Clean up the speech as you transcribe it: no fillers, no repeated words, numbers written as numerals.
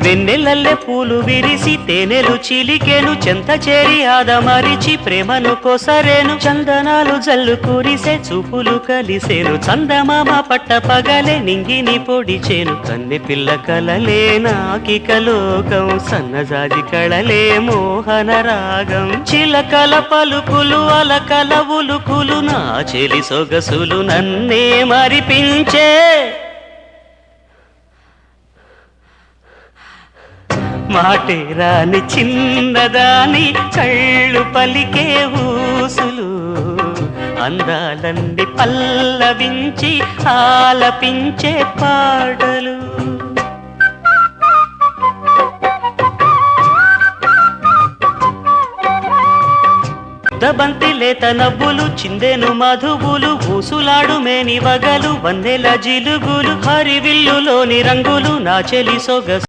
వెన్నెలల్లె పూలు విరిసి తేనెలు చిలికెను చెంత చేరి ఆదమరిచి ప్రేమను కొసరేను చందనాలు జల్లు కురిసే చూపులు కలిసేను చందమామ పట్ట పగలే నింగిని పొడిచేను కన్నె పిల్ల కలలే నాకిక లోకం సన్నజాజి కళలే మోహన రాగం చిలకల పలుకులు అలకల ఉలుకులు నా చెలి సొగసులు నన్నే మరిపించే మాటే రాని చిన్నదాని కళ్ళు పలికే ఊసులు అందాలన్నీ పల్లవించి ఆలపించే పాటలు బంతి లేత నవ్వులు చిందెను మధువులు ఊసులాడు మేని వగలు వన్నెల జిలుగులు హరివిల్లులోని రంగులు నా చెలి సొగసు